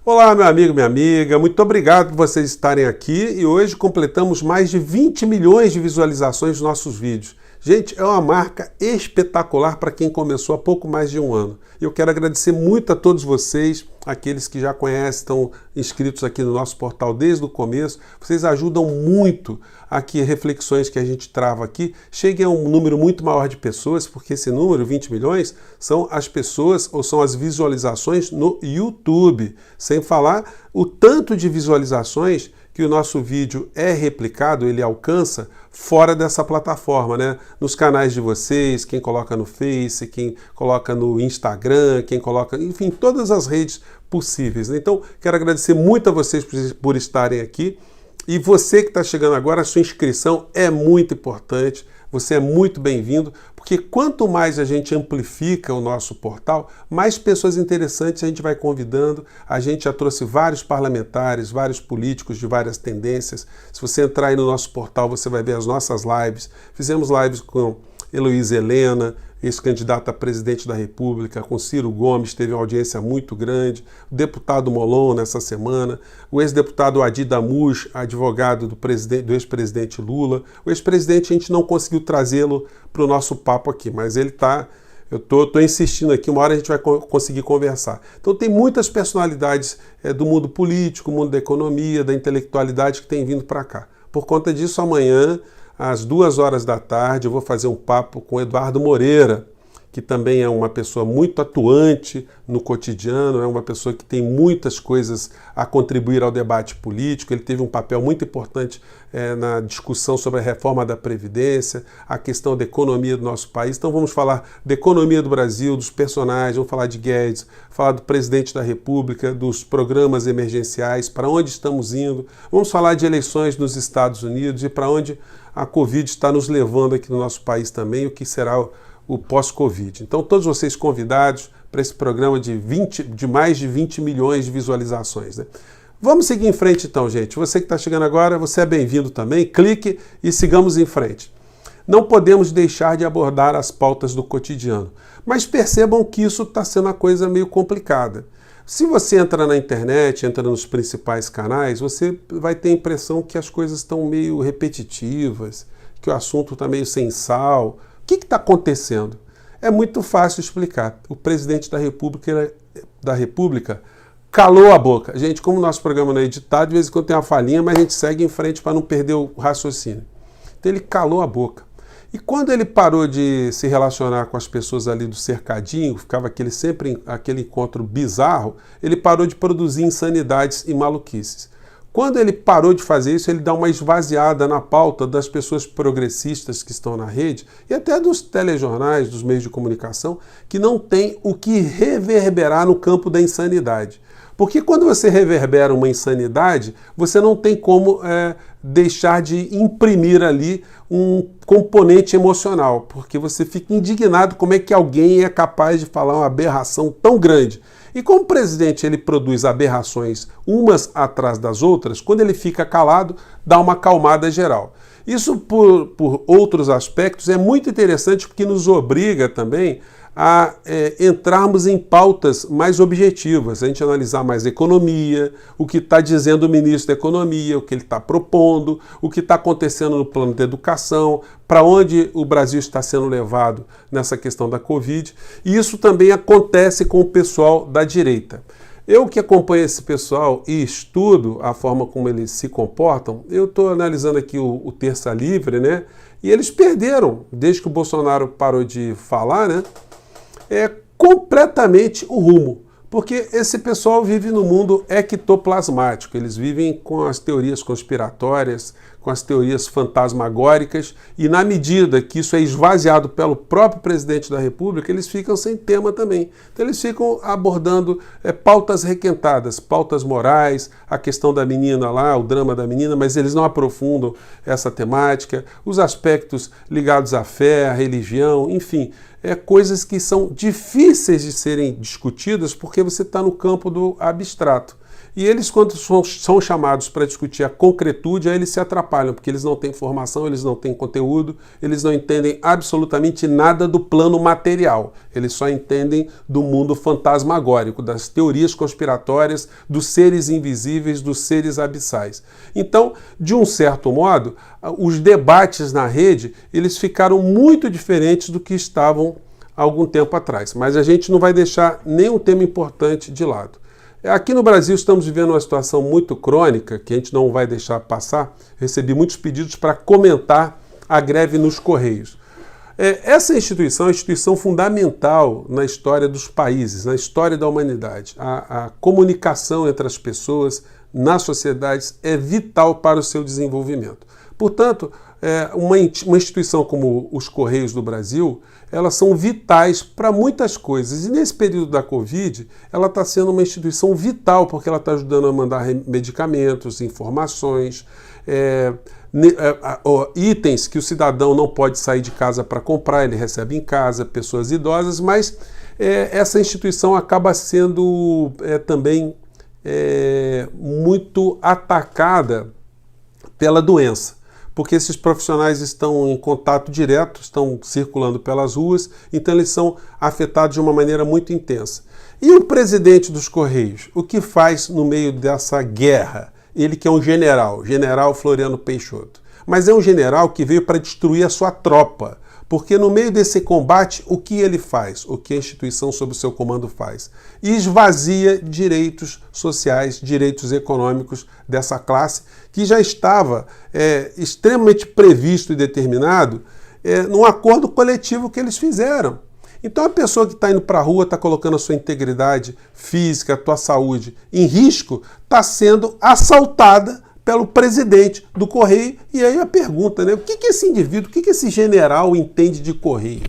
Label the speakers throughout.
Speaker 1: Olá, meu amigo, minha amiga, muito obrigado por vocês estarem aqui e hoje completamos mais de 20 milhões de visualizações dos nossos vídeos. Gente, é uma marca espetacular para quem começou há pouco mais de um ano. Eu quero agradecer muito a todos vocês, aqueles que já conhecem, estão inscritos aqui no nosso portal desde o começo. Vocês ajudam muito a que reflexões que a gente trava aqui cheguem a um número muito maior de pessoas, porque esse número, 20 milhões, são as pessoas ou são as visualizações no YouTube. Sem falar o tanto de visualizações que o nosso vídeo é replicado, ele alcança fora dessa plataforma, né? Nos canais de vocês, quem coloca no Face, quem coloca no Instagram, quem coloca, enfim, todas as redes possíveis. Então, quero agradecer muito a vocês por estarem aqui. E você que está chegando agora, a sua inscrição é muito importante. Você é muito bem-vindo, porque quanto mais a gente amplifica o nosso portal, mais pessoas interessantes a gente vai convidando. A gente já trouxe vários parlamentares, vários políticos de várias tendências. Se você entrar aí no nosso portal, você vai ver as nossas lives. Fizemos lives com Heloísa Helena, ex-candidato a presidente da República, com Ciro Gomes, teve uma audiência muito grande, o deputado Molon nessa semana, o ex-deputado Adi Damush, advogado do ex-presidente Lula. O ex-presidente a gente não conseguiu trazê-lo para o nosso papo aqui, mas ele está... Eu tô insistindo aqui, uma hora a gente vai conseguir conversar. Então tem muitas personalidades do mundo político, mundo da economia, da intelectualidade que têm vindo para cá. Por conta disso, amanhã, às 2 horas da tarde, eu vou fazer um papo com Eduardo Moreira, que também é uma pessoa muito atuante no cotidiano, é uma pessoa que tem muitas coisas a contribuir ao debate político. Ele teve um papel muito importante na discussão sobre a reforma da Previdência, a questão da economia do nosso país. Então vamos falar da economia do Brasil, dos personagens, vamos falar de Guedes, falar do presidente da República, dos programas emergenciais, para onde estamos indo. Vamos falar de eleições nos Estados Unidos e para onde a Covid está nos levando aqui no nosso país também, o que será o pós-Covid. Então, todos vocês convidados para esse programa de mais de 20 milhões de visualizações, né? Vamos seguir em frente então, gente. Você que está chegando agora, você é bem-vindo também. Clique e sigamos em frente. Não podemos deixar de abordar as pautas do cotidiano, mas percebam que isso está sendo uma coisa meio complicada. Se você entra na internet, entra nos principais canais, você vai ter a impressão que as coisas estão meio repetitivas, que o assunto está meio sem sal. O que está acontecendo? É muito fácil explicar. O presidente da República calou a boca. Gente, como o nosso programa não é editado, de vez em quando tem uma falhinha, mas a gente segue em frente para não perder o raciocínio. Então ele calou a boca. E quando ele parou de se relacionar com as pessoas ali do cercadinho, ficava sempre aquele encontro bizarro, ele parou de produzir insanidades e maluquices. Quando ele parou de fazer isso, ele dá uma esvaziada na pauta das pessoas progressistas que estão na rede e até dos telejornais, dos meios de comunicação, que não tem o que reverberar no campo da insanidade. Porque quando você reverbera uma insanidade, você não tem como deixar de imprimir ali um componente emocional, porque você fica indignado como é que alguém é capaz de falar uma aberração tão grande. E como o presidente ele produz aberrações umas atrás das outras, quando ele fica calado, dá uma acalmada geral. Isso, por outros aspectos, é muito interessante porque nos obriga também a entrarmos em pautas mais objetivas, a gente analisar mais a economia, o que está dizendo o ministro da Economia, o que ele está propondo, o que está acontecendo no plano de educação, para onde o Brasil está sendo levado nessa questão da Covid. E isso também acontece com o pessoal da direita. Eu que acompanho esse pessoal e estudo a forma como eles se comportam, eu estou analisando aqui o Terça Livre, né? E eles perderam, desde que o Bolsonaro parou de falar, né? Completamente o rumo, porque esse pessoal vive no mundo ectoplasmático, eles vivem com as teorias conspiratórias, com as teorias fantasmagóricas, e na medida que isso é esvaziado pelo próprio presidente da República, eles ficam sem tema também. Então eles ficam abordando pautas requentadas, pautas morais, a questão da menina lá, o drama da menina, mas eles não aprofundam essa temática, os aspectos ligados à fé, à religião, enfim, coisas que são difíceis de serem discutidas porque você está no campo do abstrato. E eles, quando são chamados para discutir a concretude, aí eles se atrapalham, porque eles não têm formação, eles não têm conteúdo, eles não entendem absolutamente nada do plano material. Eles só entendem do mundo fantasmagórico, das teorias conspiratórias, dos seres invisíveis, dos seres abissais. Então, de um certo modo, os debates na rede, eles ficaram muito diferentes do que estavam há algum tempo atrás. Mas a gente não vai deixar nenhum tema importante de lado. Aqui no Brasil estamos vivendo uma situação muito crônica, que a gente não vai deixar passar. Recebi muitos pedidos para comentar a greve nos Correios. Essa instituição é uma instituição fundamental na história dos países, na história da humanidade. A comunicação entre as pessoas nas sociedades é vital para o seu desenvolvimento. Portanto, uma instituição como os Correios do Brasil, elas são vitais para muitas coisas. E nesse período da Covid, ela está sendo uma instituição vital, porque ela está ajudando a mandar medicamentos, informações, itens que o cidadão não pode sair de casa para comprar, ele recebe em casa, pessoas idosas, mas essa instituição acaba sendo também muito atacada pela doença, porque esses profissionais estão em contato direto, estão circulando pelas ruas, então eles são afetados de uma maneira muito intensa. E o presidente dos Correios, o que faz no meio dessa guerra? Ele que é um general Floriano Peixoto. Mas é um general que veio para destruir a sua tropa, porque no meio desse combate, o que ele faz? O que a instituição sob o seu comando faz? Esvazia direitos sociais, direitos econômicos dessa classe, que já estava extremamente previsto e determinado num acordo coletivo que eles fizeram. Então a pessoa que está indo para a rua, está colocando a sua integridade física, a sua saúde em risco, está sendo assaltada pelo presidente do Correio. E aí a pergunta, né? O que esse indivíduo, o que esse general entende de Correio?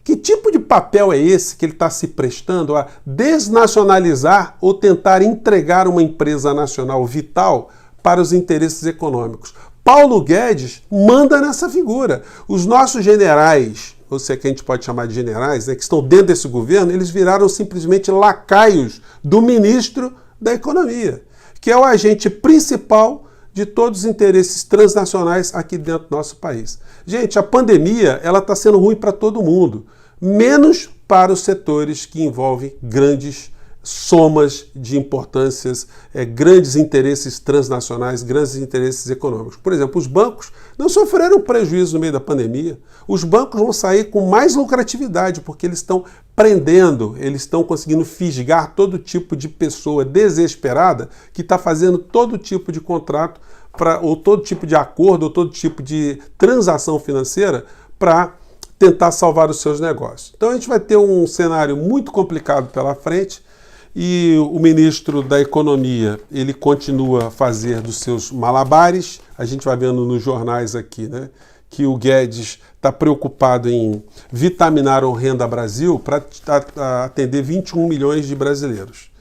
Speaker 1: Que tipo de papel é esse que ele está se prestando a desnacionalizar ou tentar entregar uma empresa nacional vital para os interesses econômicos? Paulo Guedes manda nessa figura. Os nossos generais, ou se é que a gente pode chamar de generais, que estão dentro desse governo, eles viraram simplesmente lacaios do ministro da Economia, que é o agente principal de todos os interesses transnacionais aqui dentro do nosso país. Gente, a pandemia ela está sendo ruim para todo mundo, menos para os setores que envolvem grandes somas de importâncias, grandes interesses transnacionais, grandes interesses econômicos. Por exemplo, os bancos não sofreram prejuízo no meio da pandemia. Os bancos vão sair com mais lucratividade, porque eles estão prendendo, eles estão conseguindo fisgar todo tipo de pessoa desesperada que está fazendo todo tipo de contrato, ou todo tipo de acordo, ou todo tipo de transação financeira para tentar salvar os seus negócios. Então a gente vai ter um cenário muito complicado pela frente. E o ministro da Economia, ele continua a fazer dos seus malabares. A gente vai vendo nos jornais aqui, né, que o Guedes está preocupado em vitaminar o Renda Brasil para atender 21 milhões de brasileiros.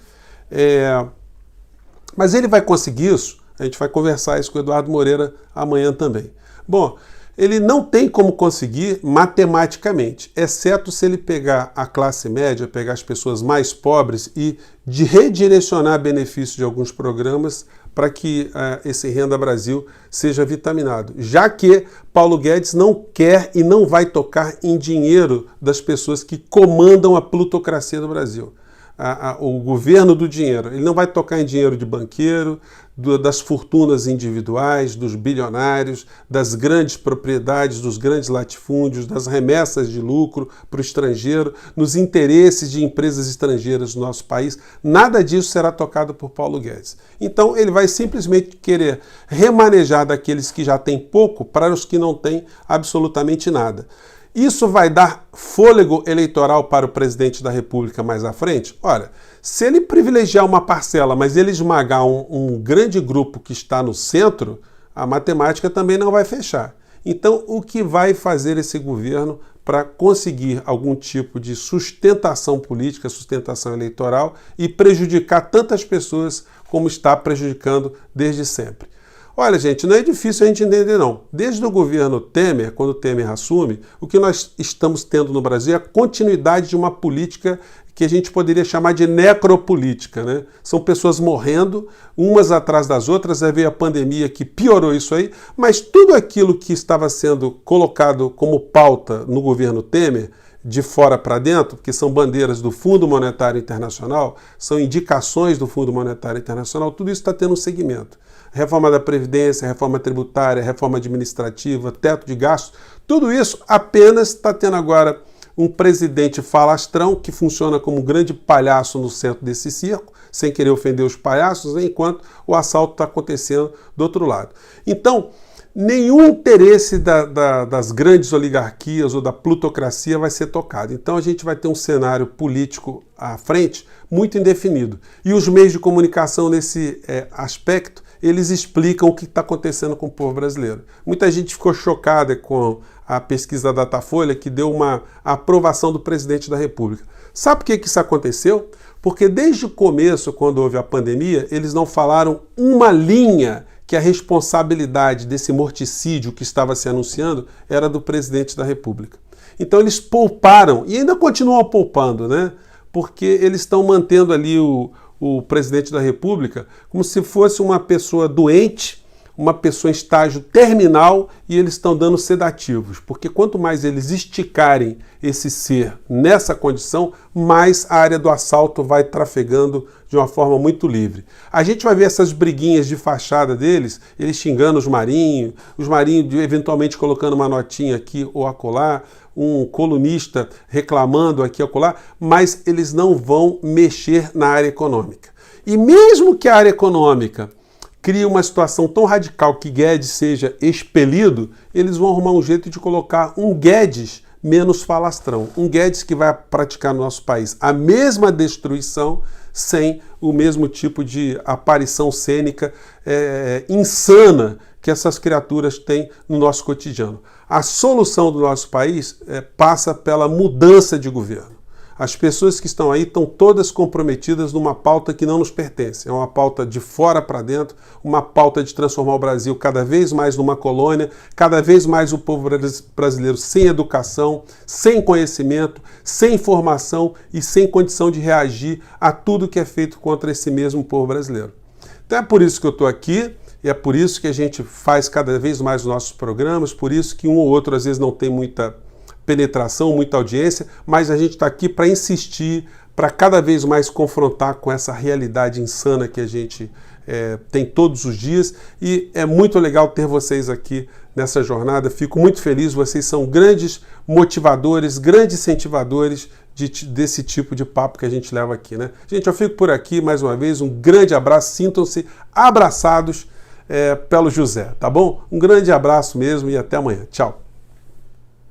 Speaker 1: Mas ele vai conseguir isso? A gente vai conversar isso com o Eduardo Moreira amanhã também. Bom, ele não tem como conseguir matematicamente, exceto se ele pegar a classe média, pegar as pessoas mais pobres e redirecionar benefícios de alguns programas para que esse Renda Brasil seja vitaminado. Já que Paulo Guedes não quer e não vai tocar em dinheiro das pessoas que comandam a plutocracia do Brasil. O governo do dinheiro. Ele não vai tocar em dinheiro de banqueiro, das fortunas individuais, dos bilionários, das grandes propriedades, dos grandes latifúndios, das remessas de lucro para o estrangeiro, nos interesses de empresas estrangeiras do nosso país. Nada disso será tocado por Paulo Guedes. Então ele vai simplesmente querer remanejar daqueles que já têm pouco para os que não têm absolutamente nada. Isso vai dar fôlego eleitoral para o presidente da República mais à frente? Olha, se ele privilegiar uma parcela, mas ele esmagar um grande grupo que está no centro, a matemática também não vai fechar. Então, o que vai fazer esse governo para conseguir algum tipo de sustentação política, sustentação eleitoral e prejudicar tantas pessoas como está prejudicando desde sempre? Olha, gente, não é difícil a gente entender, não. Desde o governo Temer, quando o Temer assume, o que nós estamos tendo no Brasil é a continuidade de uma política que a gente poderia chamar de necropolítica, né? São pessoas morrendo, umas atrás das outras, aí veio a pandemia que piorou isso aí, mas tudo aquilo que estava sendo colocado como pauta no governo Temer, de fora para dentro, que são bandeiras do Fundo Monetário Internacional, são indicações do Fundo Monetário Internacional, tudo isso está tendo um segmento. Reforma da Previdência, reforma tributária, reforma administrativa, teto de gastos, tudo isso apenas está tendo agora um presidente falastrão que funciona como um grande palhaço no centro desse circo, sem querer ofender os palhaços, enquanto o assalto está acontecendo do outro lado. Então, nenhum interesse das grandes oligarquias ou da plutocracia vai ser tocado. Então a gente vai ter um cenário político à frente muito indefinido. E os meios de comunicação nesse aspecto, eles explicam o que está acontecendo com o povo brasileiro. Muita gente ficou chocada com a pesquisa da Datafolha, que deu uma aprovação do presidente da República. Sabe por que isso aconteceu? Porque desde o começo, quando houve a pandemia, eles não falaram uma linha que a responsabilidade desse morticídio que estava se anunciando era do presidente da República. Então eles pouparam, e ainda continuam poupando, né? Porque eles estão mantendo ali o presidente da República como se fosse uma pessoa doente, uma pessoa em estágio terminal, e eles estão dando sedativos, porque quanto mais eles esticarem esse ser nessa condição, mais a área do assalto vai trafegando de uma forma muito livre. A gente vai ver essas briguinhas de fachada deles, eles xingando os marinhos eventualmente colocando uma notinha aqui ou acolá, um colunista reclamando aqui ou acolá, mas eles não vão mexer na área econômica. E mesmo que a área econômica cria uma situação tão radical que Guedes seja expelido, eles vão arrumar um jeito de colocar um Guedes menos falastrão. Um Guedes que vai praticar no nosso país a mesma destruição sem o mesmo tipo de aparição cênica insana que essas criaturas têm no nosso cotidiano. A solução do nosso país passa pela mudança de governo. As pessoas que estão aí estão todas comprometidas numa pauta que não nos pertence. É uma pauta de fora para dentro, uma pauta de transformar o Brasil cada vez mais numa colônia, cada vez mais o povo brasileiro sem educação, sem conhecimento, sem informação e sem condição de reagir a tudo que é feito contra esse mesmo povo brasileiro. Então é por isso que eu estou aqui, e é por isso que a gente faz cada vez mais os nossos programas, por isso que um ou outro às vezes não tem muita penetração, muita audiência, mas a gente está aqui para insistir, para cada vez mais confrontar com essa realidade insana que a gente tem todos os dias, e é muito legal ter vocês aqui nessa jornada. Fico muito feliz, vocês são grandes motivadores, grandes incentivadores desse tipo de papo que a gente leva aqui, né? Gente, eu fico por aqui mais uma vez, um grande abraço, sintam-se abraçados pelo José, tá bom? Um grande abraço mesmo e até amanhã. Tchau!